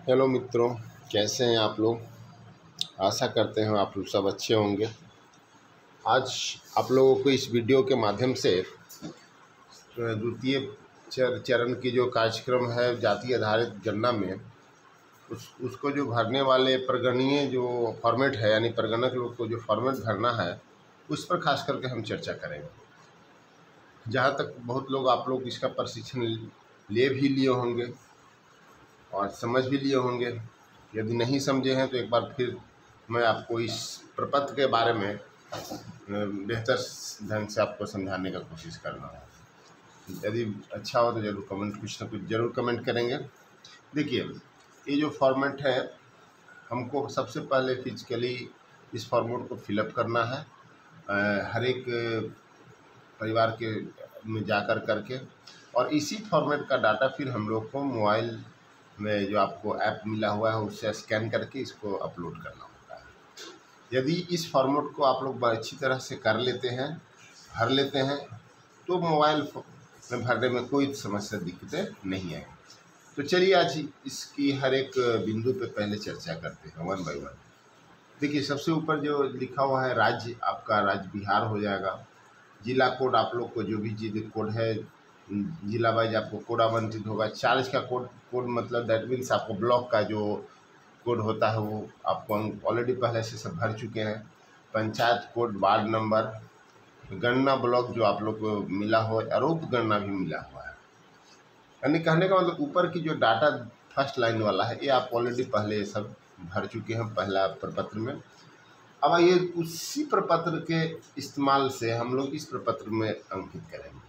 Hello मित्रों, कैसे हैं आप लोग। आशा करते हैं आप लोग सब अच्छे होंगे। आज आप लोगों को इस वीडियो के माध्यम से द्वितीय चरण की जो कार्यक्रम है जाति आधारित गणना में उसको जो भरने वाले प्रगणीय जो फॉर्मेट है, यानी प्रगणक लोग को जो फॉर्मेट भरना है उस पर खास करके हम चर्चा करेंगे। जहाँ तक बहुत लोग आप लोग इसका प्रशिक्षण ले भी लिए होंगे और समझ भी लिए होंगे। यदि नहीं समझे हैं तो एक बार फिर मैं आपको इस प्रपत्र के बारे में बेहतर ढंग से आपको समझाने का कोशिश कर रहा हूँ। यदि अच्छा हो तो जरूर कमेंट, कुछ ना कुछ जरूर कमेंट करेंगे। देखिए, ये जो फॉर्मेट है, हमको सबसे पहले फिजिकली इस फॉर्मेट को फिलअप करना है हर एक परिवार के में जाकर करके, और इसी फॉर्मेट का डाटा फिर हम लोग को मोबाइल में जो आपको ऐप मिला हुआ है उससे स्कैन करके इसको अपलोड करना होता है। यदि इस फॉर्मेट को आप लोग अच्छी तरह से कर लेते हैं, भर लेते हैं, तो मोबाइल में भरने में कोई समस्या दिक्कतें नहीं आएगी। तो चलिए आज इसकी हर एक बिंदु पे पहले चर्चा करते हैं वन बाय वन। देखिए, सबसे ऊपर जो लिखा हुआ है राज्य, आपका राज्य बिहार हो जाएगा। जिला कोड आप लोग को जो भी जिला कोड है, जिला वाइज आपको कोड आवंटित होगा। चार्ज का कोड मतलब दैट मीन्स आपको ब्लॉक का जो कोड होता है वो आपको ऑलरेडी पहले से सब भर चुके हैं। पंचायत कोड, वार्ड नंबर, गणना ब्लॉक जो आप लोग को मिला हो, आरोप गणना भी मिला हुआ है। यानी कहने का मतलब ऊपर की जो डाटा फर्स्ट लाइन वाला है ये आप ऑलरेडी पहले सब भर चुके हैं पहला प्रपत्र में। अब आइए उसी प्रपत्र के इस्तेमाल से हम लोग इस प्रपत्र में अंकित करेंगे।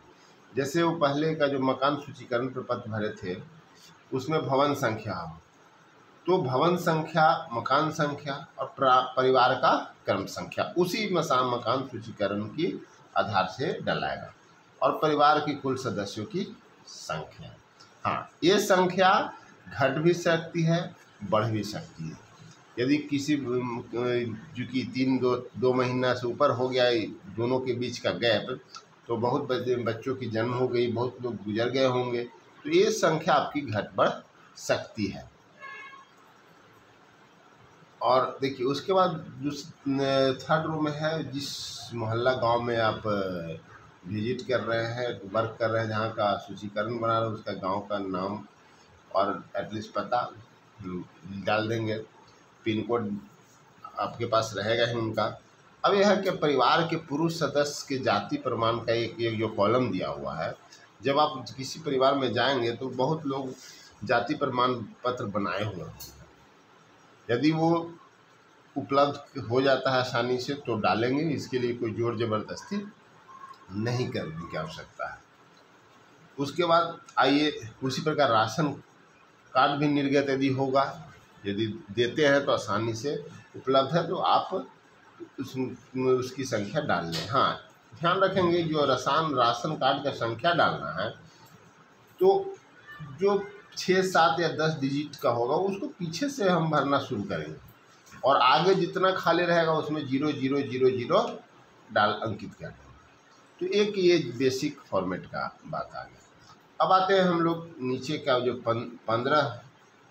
जैसे वो पहले का जो मकान सूचीकरण प्रपत्र भरे थे उसमें भवन संख्या हो, तो भवन संख्या, मकान संख्या और परिवार का क्रम संख्या उसी मकान सूचीकरण की आधार से डलाएगा, और परिवार की कुल सदस्यों की संख्या। हाँ, ये संख्या घट भी सकती है, बढ़ भी सकती है। यदि किसी जो कि दो महीना से ऊपर हो गया दोनों के बीच का गैप, तो बहुत बच्चों की जन्म हो गई, बहुत लोग गुजर गए होंगे, तो ये संख्या आपकी घट बढ़ सकती है। और देखिए उसके बाद जो थर्ड रो में है, जिस मोहल्ला गांव में आप विजिट कर रहे हैं, वर्क कर रहे हैं, जहाँ का सूचीकरण बना रहे हैं उसका गांव का नाम और एटलीस्ट पता डाल देंगे। पिन कोड आपके पास रहेगा ही उनका। अब यह है कि परिवार के पुरुष सदस्य के जाति प्रमाण का एक जो कॉलम दिया हुआ है, जब आप किसी परिवार में जाएंगे तो बहुत लोग जाति प्रमाण पत्र बनाए हुए होंगे। यदि वो उपलब्ध हो जाता है आसानी से तो डालेंगे, इसके लिए कोई जोर जबरदस्ती नहीं करने की आवश्यकता है। उसके बाद आइए उसी प्रकार राशन कार्ड भी निर्गत यदि होगा, यदि देते हैं तो आसानी से उपलब्ध है तो आप उसकी संख्या डाल लें। हाँ, ध्यान रखेंगे जो राशन कार्ड का संख्या डालना है तो जो 6, 7 या 10 डिजिट का होगा उसको पीछे से हम भरना शुरू करेंगे, और आगे जितना खाली रहेगा उसमें 0000 डाल अंकित कर देंगे। तो एक ये बेसिक फॉर्मेट का बात आ गया। अब आते हैं हम लोग नीचे का जो 15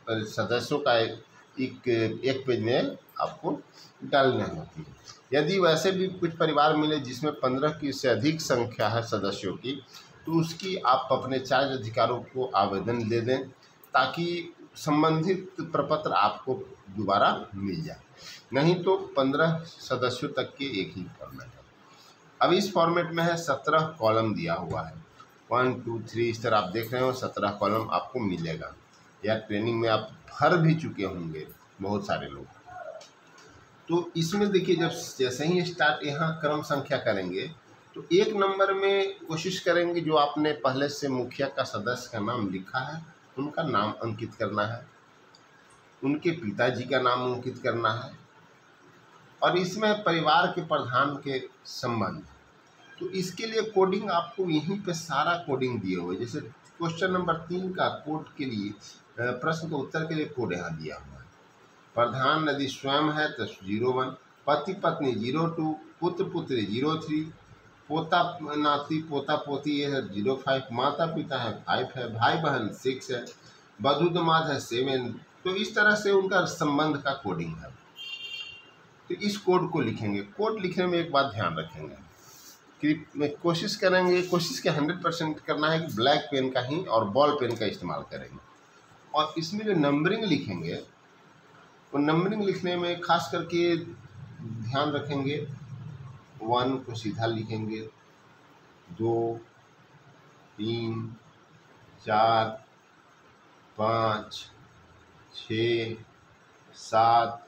सदस्यों का एक पेज में आपको डालना होती है। यदि वैसे भी कुछ परिवार मिले जिसमें 15 की से अधिक संख्या है सदस्यों की, तो उसकी आप अपने चार्ज अधिकारों को आवेदन दे दें ताकि संबंधित प्रपत्र आपको दोबारा मिल जाए। नहीं तो 15 सदस्यों तक के एक ही फॉर्मेट है। अब इस फॉर्मेट में है 17 कॉलम दिया हुआ है, 1 2 3 इस तरह आप देख रहे हो 17 कॉलम आपको मिलेगा। या ट्रेनिंग में आप भर भी चुके होंगे बहुत सारे लोग। तो इसमें देखिए जब जैसे ही स्टार्ट यहाँ क्रम संख्या करेंगे तो 1 नंबर में कोशिश करेंगे जो आपने पहले से मुखिया का सदस्य का नाम लिखा है उनका नाम अंकित करना है, उनके पिताजी का नाम अंकित करना है, और इसमें परिवार के प्रधान के संबंध। तो इसके लिए कोडिंग आपको यहीं पे सारा कोडिंग दिए हुए, जैसे क्वेश्चन नंबर 3 का कोड के लिए प्रश्न का उत्तर के लिए कोड यहाँ दिया हुआ है। प्रधान यदि स्वयं है तो 01, पति पत्नी 02, पुत्र पुत्री 03, पोता नाती पोता पोती ये है 05, माता पिता है 5 है, भाई बहन 6 है, बधू दामाद है 7, तो इस तरह से उनका संबंध का कोडिंग है। तो इस कोड को लिखेंगे। कोड लिखने में एक बात ध्यान रखेंगे कि कोशिश के 100% करना है कि ब्लैक पेन का ही और बॉल पेन का इस्तेमाल करेंगे। और इसमें जो नंबरिंग लिखेंगे, वो नंबरिंग लिखने में खास करके ध्यान रखेंगे, 1 को सीधा लिखेंगे, 2, 3, 4, 5, 6, 7,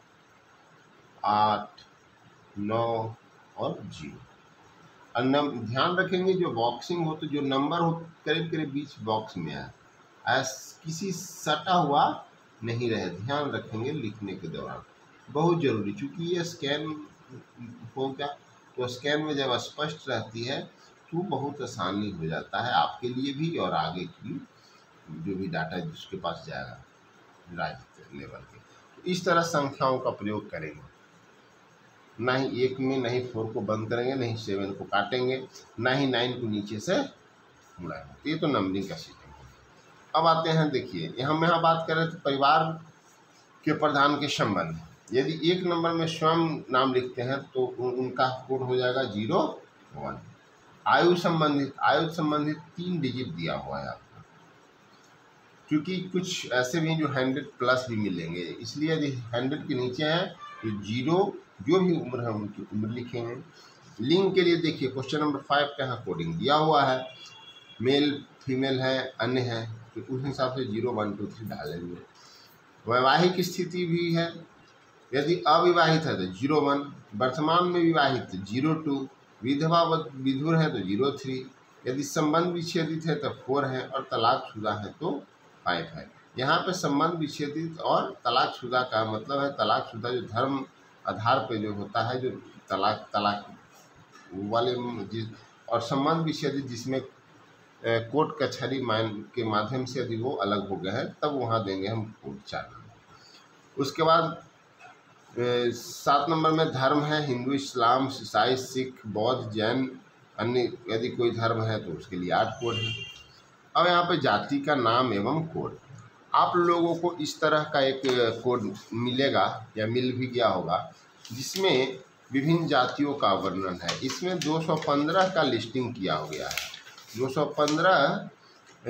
8, 9 और 0। और ध्यान रखेंगे जो बॉक्सिंग हो, तो जो नंबर हो करीब करीब बीच बॉक्स में है, किसी सटा हुआ नहीं रहे, ध्यान रखेंगे लिखने के दौरान, बहुत जरूरी। चूँकि ये स्कैन होगा, तो स्कैन में जब स्पष्ट रहती है तो बहुत आसानी हो जाता है आपके लिए भी और आगे की जो भी डाटा जिसके पास जाएगा राज्य लेवल के। तो इस तरह संख्याओं का प्रयोग करेंगे, ना ही 1 में, ना ही 4 को बंद करेंगे, ना ही 7 को काटेंगे, ना ही 9 को नीचे से मुड़ाएंगे। तो ये तो नंबरिंग का सिस्टम है। अब आते हैं, देखिए हम यहाँ बात कर रहे थे परिवार के प्रधान के संबंध। यदि 1 नंबर में स्वयं नाम लिखते हैं तो उनका कोड हो जाएगा 01। आयु संबंधित 3 डिजिट दिया हुआ है आपको, क्योंकि कुछ ऐसे भी जो 100+ भी मिलेंगे, इसलिए यदि 100 के नीचे है तो 0 जो भी उम्र है उनकी उम्र लिखेंगे। लिंग के लिए देखिए क्वेश्चन नंबर 5 का यहाँ कोडिंग दिया हुआ है, मेल फीमेल है, अन्य है, तो उस हिसाब से 0 1 2 3 डालेंगे। वैवाहिक स्थिति भी है, यदि अविवाहित है तो 01, वर्तमान में विवाहित 02, विधवा व विधुर है तो 03, यदि संबंध विच्छेदित है तो 4 है, और तलाकशुदा है तो 5 है। यहाँ पे संबंध विच्छेदित और तलाकशुदा का मतलब है तलाकशुदा जो धर्म आधार पे जो होता है, जो तलाक वाले और संबंध विच्छेदित जिसमें कोर्ट कचहरी के माध्यम से यदि वो अलग हो गए हैं, तब वहाँ देंगे हम कोड 4 नंबर। उसके बाद 7 नंबर में धर्म है, हिंदू, इस्लाम, ईसाई, सिख, बौद्ध, जैन, अन्य यदि कोई धर्म है तो उसके लिए 8 कोड है। अब यहाँ पे जाति का नाम एवं कोड, आप लोगों को इस तरह का एक कोड मिलेगा या मिल भी गया होगा, जिसमें विभिन्न जातियों का वर्णन है। इसमें 215 का लिस्टिंग किया गया है, 215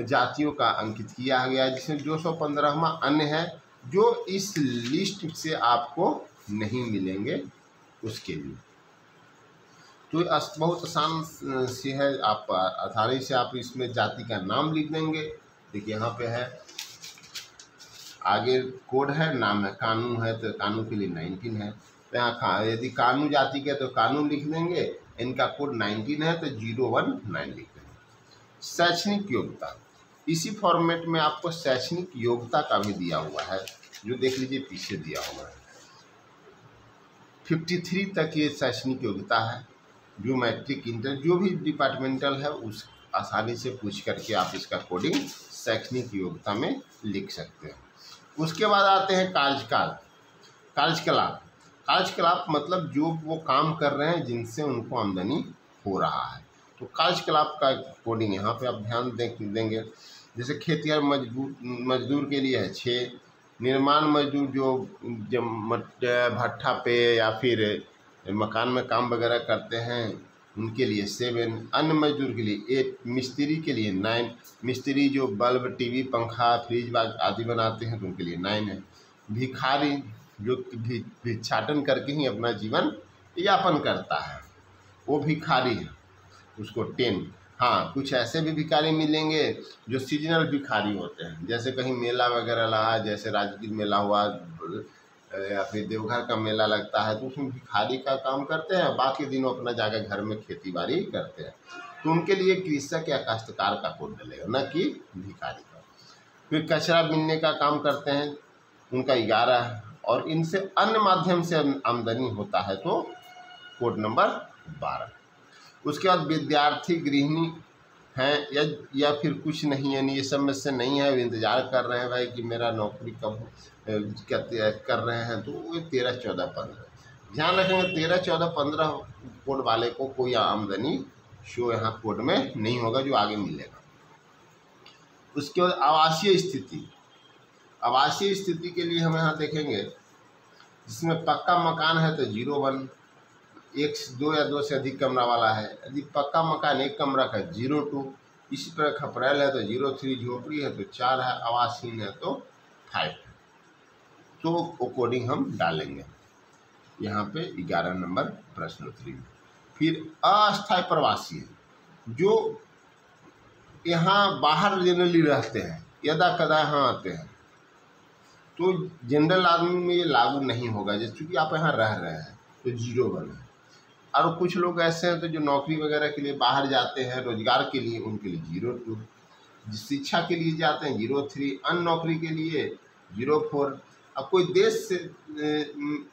जातियों का अंकित किया गया है, जिसमें 215वां अन्य है, जो इस लिस्ट से आपको नहीं मिलेंगे उसके लिए। तो बहुत आसान से है, आप आसानी से आप इसमें जाति का नाम लिख देंगे। देखिए यहाँ पे है, आगे कोड है, नाम है, कानू है तो कानू के लिए 19 है। तो यहाँ यदि कानू जाति के तो कानू लिख देंगे, इनका कोड 19 है तो 019 लिख देंगे। शैक्षणिक योग्यता, इसी फॉर्मेट में आपको शैक्षणिक योग्यता का भी दिया हुआ है, जो देख लीजिए पीछे दिया हुआ है। 53 तक ये शैक्षणिक योग्यता है, जो मैट्रिक इंटर जो भी डिपार्टमेंटल है उस आसानी से पूछ करके आप इसका कोडिंग शैक्षणिक योग्यता में लिख सकते हैं। उसके बाद आते हैं कार्यकलाप मतलब जो वो काम कर रहे हैं जिनसे उनको आमदनी हो रहा है। तो कार्यकलाप का कोडिंग यहाँ पे आप ध्यान देंगे। जैसे खेतिहर मजदूर के लिए है 6, निर्माण मजदूर जो भट्ठा पे या फिर मकान में काम वगैरह करते हैं उनके लिए 7, अन्य मजदूर के लिए 8, मिस्त्री के लिए 9, मिस्त्री जो बल्ब, टीवी, पंखा, फ्रिज आदि बनाते हैं तो उनके लिए 9 है। भिखारी जो भिक्षाटन करके ही अपना जीवन यापन करता है वो भिखारी है, उसको 10। हाँ, कुछ ऐसे भी भिखारी मिलेंगे जो सीजनल भिखारी होते हैं, जैसे कहीं मेला वगैरह लगा, जैसे राजगीर मेला हुआ या फिर देवघर का मेला लगता है, तो उसमें भिखारी का काम करते हैं, बाकी दिनों अपना जाकर घर में खेती बाड़ी करते हैं। तो उनके लिए कृषक या काश्तकार का कोड डलेगा, न कि भिखारी का। फिर कचरा बीनने का काम करते हैं, उनका 11 है, और इनसे अन्य माध्यम से आमदनी होता है तो कोड नंबर 12। उसके बाद विद्यार्थी, गृहिणी हैं या फिर कुछ नहीं, यानी ये सब में से नहीं है, इंतज़ार कर रहे हैं भाई कि मेरा नौकरी कब कर रहे हैं, तो वो 13, 14, 15 ध्यान रखेंगे। 13, 14, 15 कोड वाले को कोई आमदनी शो यहाँ कोड में नहीं होगा, जो आगे मिलेगा। उसके बाद आवासीय स्थिति, आवासीय स्थिति के लिए हम यहाँ देखेंगे, जिसमें पक्का मकान है तो 01, 1, 2 या 2 से अधिक कमरा वाला है। यदि पक्का मकान 1 कमरा का 02, इसी तरह खपरेल है तो 03, झोपड़ी है तो 4 है, आवासहीन है तो 5 है। तो अकॉर्डिंग हम डालेंगे यहाँ पे 11 नंबर प्रश्नोत्तरी में। फिर अस्थायी प्रवासी है, जो यहाँ बाहर जनरली रहते हैं, यदा कदा यहाँ आते हैं, तो जनरल आदमी में ये लागू नहीं होगा। जैसे चूँकि आप यहाँ रह रहे हैं तो 01 है। और कुछ लोग ऐसे हैं तो जो नौकरी वगैरह के लिए बाहर जाते हैं रोजगार के लिए, उनके लिए 02, शिक्षा के लिए जाते हैं 03, अन्य नौकरी के लिए 04। अब कोई देश से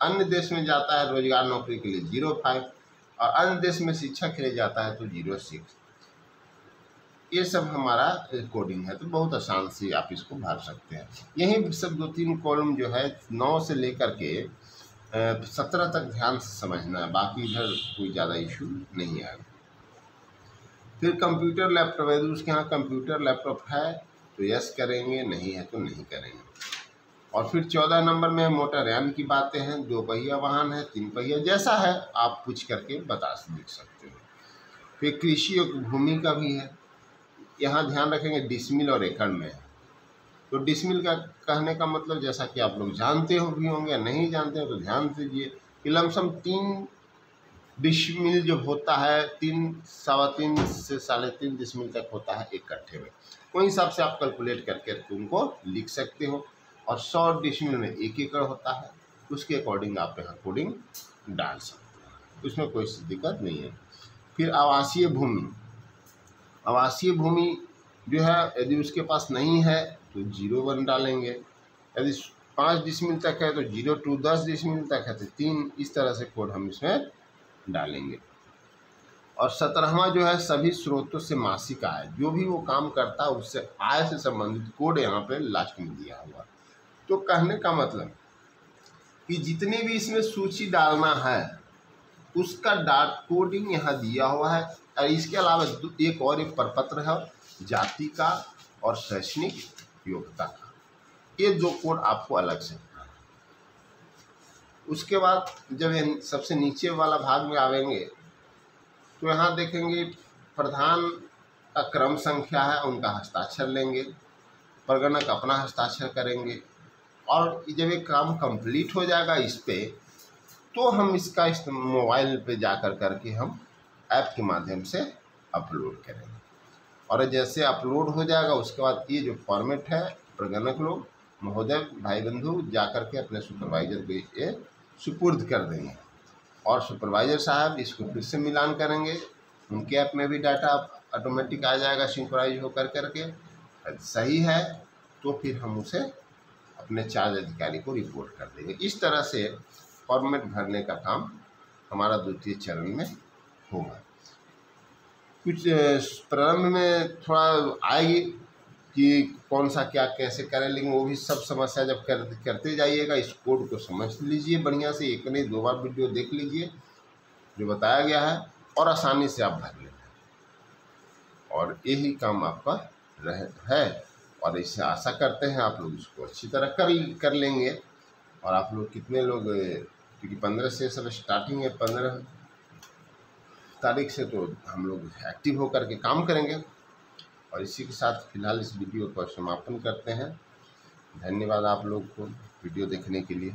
अन्य देश में जाता है रोजगार नौकरी के लिए 05, और अन्य देश में शिक्षा के लिए जाता है तो 06। ये सब हमारा कोडिंग है, तो बहुत आसान से आप इसको भर सकते हैं। यही सब 2-3 कॉलम जो है 9 से लेकर के 17 तक ध्यान से समझना है, बाकी इधर कोई ज़्यादा इशू नहीं आएगा। फिर कंप्यूटर लैपटॉप है, उसके यहाँ कंप्यूटर लैपटॉप है तो यस करेंगे, नहीं है तो नहीं करेंगे। और फिर 14 नंबर में मोटरयान की बातें हैं, 2 पहिया वाहन है, 3 पहिया, जैसा है आप पूछ करके लिख सकते हो। फिर कृषि और भूमि का भी है, यहाँ ध्यान रखेंगे डिसमिल और एकड़ में है। तो डिसमिल का कहने का मतलब जैसा कि आप लोग जानते हो भी होंगे, नहीं जानते हो तो ध्यान दीजिए कि लमसम 3 डिसमिल जो होता है, 3, 3.25 से 3.5 डिसमिल तक होता है एक कट्ठे में। कोई हिसाब से आप कैलकुलेट करके उनको लिख सकते हो। और 100 डिसमिल में 1 एकड़ होता है, उसके अकॉर्डिंग आप यहाँ कोडिंग डाल सकते हैं, उसमें कोई दिक्कत नहीं है। फिर आवासीय भूमि, आवासीय भूमि जो है यदि उसके पास नहीं है तो 01 डालेंगे, यदि 5 डिसमिल तक है तो 02, 10 डिसमिल तक है तो 3, इस तरह से कोड हम इसमें डालेंगे। और 17वां जो है सभी स्रोतों से मासिक आय, जो भी वो काम करता है उससे आय से संबंधित कोड यहाँ पे लास्ट में दिया हुआ। तो कहने का मतलब कि जितने भी इसमें सूची डालना है उसका कोडिंग यहाँ दिया हुआ है। और इसके अलावा एक प्रपत्र है जाति का और शैक्षणिक योग्यता का, ये 2 कोड आपको अलग से। उसके बाद जब सबसे नीचे वाला भाग में आवेंगे तो यहाँ देखेंगे प्रधान का क्रम संख्या है, उनका हस्ताक्षर लेंगे, प्रगणक अपना हस्ताक्षर करेंगे, और जब ये काम कंप्लीट हो जाएगा इस पे, तो हम इसका इस मोबाइल पे जाकर करके हम ऐप के माध्यम से अपलोड करेंगे। और जैसे अपलोड हो जाएगा उसके बाद ये जो फॉर्मेट है प्रगणक लोग महोदय भाई बंधु जाकर के अपने सुपरवाइजर को ये सुपुर्द कर देंगे, और सुपरवाइजर साहब इसको फिर से मिलान करेंगे, उनके ऐप में भी डाटा ऑटोमेटिक आ जाएगा सिंक्रोनाइज होकर करके। सही है तो फिर हम उसे अपने चार्ज अधिकारी को रिपोर्ट कर देंगे। इस तरह से फॉर्मेट भरने का काम हमारा 2य चरण में होगा। कुछ प्रारंभ में थोड़ा आएगी कि कौन सा क्या कैसे करें, लेकिन वो भी सब समस्या जब करते जाइएगा इस कोड को समझ लीजिए बढ़िया से, 1 नहीं 2 बार वीडियो देख लीजिए जो बताया गया है, और आसानी से आप भर लें। और यही काम आपका है, और इससे आशा करते हैं आप लोग इसको अच्छी तरह कर लेंगे। और आप लोग कितने लोग, क्योंकि 15 से सब स्टार्टिंग है, 15 तारीख से तो हम लोग एक्टिव होकर के काम करेंगे। और इसी के साथ फिलहाल इस वीडियो को समापन करते हैं। धन्यवाद आप लोग को वीडियो देखने के लिए।